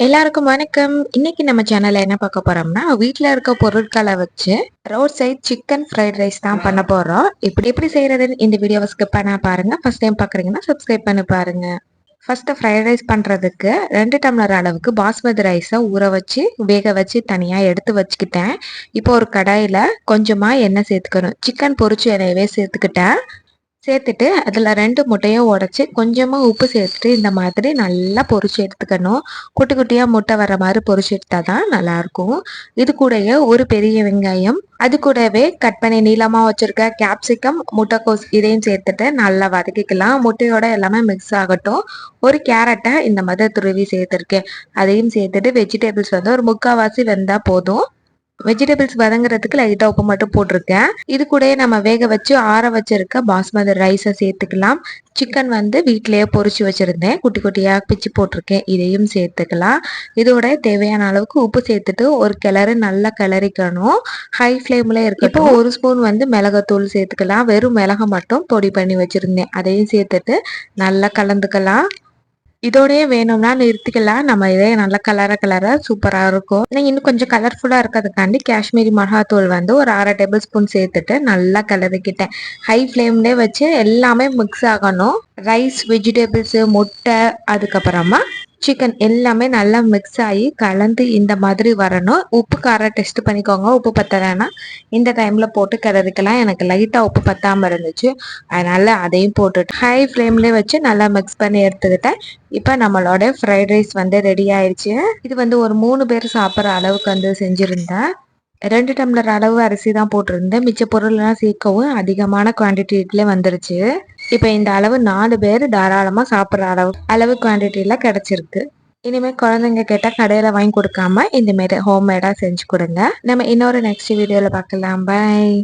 எல்லாருக்கும் வணக்கம். இன்னைக்கு நம்ம சேனல்ல என்ன பார்க்க போறோம்னா, வீட்ல இருக்க பொருட்கள வச்சு road side chicken fried rice தான் பண்ண போறோம். எப்படி செய்யறதுன்னு இந்த வீடியோவ ஸ்கிப் பண்ணாம பாருங்க. ஃபர்ஸ்ட் டைம் பார்க்குறீங்கன்னா சப்ஸ்கிரைப் பண்ணி பாருங்க. ஃபர்ஸ்ட் ஃப்ரைட் ரைஸ் பண்றதுக்கு 2 டம்ளர் அளவுக்கு பாஸ்மதி ரைஸை ஊற வச்சு வேக வச்சு தனியா எடுத்து வச்சுக்கிட்டேன். இப்போ ஒரு கடாயில கொஞ்சமா எண்ணெய் சேர்த்துக்கணும். சிக்கன் பொரிச்சு எண்ணெயவே சேர்த்துக்கிட்டேன். சேர்த்துட்டு அதில் 2 முட்டையும் உடைச்சி கொஞ்சமாக உப்பு சேர்த்துட்டு இந்த மாதிரி நல்லா பொரிச்சு எடுத்துக்கணும். குட்டி குட்டியாக முட்டை வர மாதிரி பொரிச்சு எடுத்தால் தான் நல்லாயிருக்கும். இது கூடயே ஒரு பெரிய வெங்காயம், அது கூடவே கட் பண்ணி நீளமாக வச்சுருக்க கேப்சிகம், முட்டைக்கோஸ் இதையும் சேர்த்துட்டு நல்லா வதக்கிக்கலாம். முட்டையோட எல்லாமே மிக்ஸ் ஆகட்டும். ஒரு கேரட்டை இந்த மாதிரி துருவி சேர்த்துருக்கேன். அதையும் சேர்த்துட்டு வெஜிடபிள்ஸ் வந்து ஒரு 3/4 வெந்தால் போதும். வெஜிடபிள்ஸ் வதங்குறதுக்கு லைட்டாக உப்பு மட்டும் போட்டிருக்கேன். இது கூடயே நம்ம வேக வச்சு ஆற வச்சிருக்க பாஸ்மதி ரைஸை சேர்த்துக்கலாம். சிக்கன் வந்து வீட்டிலேயே பொரிச்சு வச்சுருந்தேன், குட்டி குட்டியாக பிச்சு போட்டிருக்கேன். இதையும் சேர்த்துக்கலாம். இதோட தேவையான அளவுக்கு உப்பு சேர்த்துட்டு ஒரு கிளறு நல்லா கிளறிக்கணும். ஹை ஃப்ளேமில் இருக்கு. இப்போ 1 ஸ்பூன் வந்து மிளகாத்தூள் சேர்த்துக்கலாம். வெறும் மிளகை மட்டும் பொடி பண்ணி வச்சுருந்தேன், அதையும் சேர்த்துட்டு நல்லா கலந்துக்கலாம். இதோடயே வேணும்னா நிறுத்திக்கலாம். நம்ம இதே நல்லா கலர சூப்பராக இருக்கும். இன்னும் கொஞ்சம் கலர்ஃபுல்லாக இருக்கிறதுக்காண்டி காஷ்மீரி மிளகாத்தூள் வந்து ஒரு 1/2 டேபிள் ஸ்பூன் சேர்த்துட்டு நல்லா கிளறிக்கிட்டேன். ஹை ஃப்ளேம்லேயே வச்சு எல்லாமே மிக்ஸ் ஆகணும். ரைஸ், வெஜிடபிள்ஸு, முட்டை, அதுக்கப்புறமா சிக்கன் எல்லாமே நல்லா மிக்ஸ் ஆகி கலந்து இந்த மாதிரி வரணும். உப்பு காரம் டெஸ்ட் பண்ணிக்கோங்க. உப்பு பத்தலைன்னா இந்த டைமில் போட்டு கிளறிக்கலாம். எனக்கு லைட்டாக உப்பு பத்தாமல் இருந்துச்சு, அதனால் அதையும் போட்டுட்டு ஹை ஃப்ளேம்லேயே வச்சு நல்லா மிக்ஸ் பண்ணி எடுத்துக்கிட்டேன். இப்போ நம்மளோட ஃப்ரைட் ரைஸ் வந்து ரெடி ஆயிடுச்சு. இது வந்து ஒரு 3 பேர் சாப்பிட்ற அளவுக்கு வந்து செஞ்சுருந்தேன். 2 டம்ளர் அளவு அரிசி தான் போட்டிருந்தேன். மிச்ச பொருள்லாம் சேர்க்கவும் அதிகமான குவான்டிட்டியிலே வந்துருச்சு. இப்போ இந்த அளவு 4 பேர் தாராளமாக சாப்பிட்ற அளவு குவான்டிட்டியில் கிடச்சிருக்கு. இனிமேல் குழந்தைங்க கேட்டால் கடையில் வாங்கி கொடுக்காம இந்தமாரி ஹோம்மேடாக செஞ்சு கொடுங்க. நம்ம இன்னொரு நெக்ஸ்ட் வீடியோவில் பார்க்கலாம். பாய்.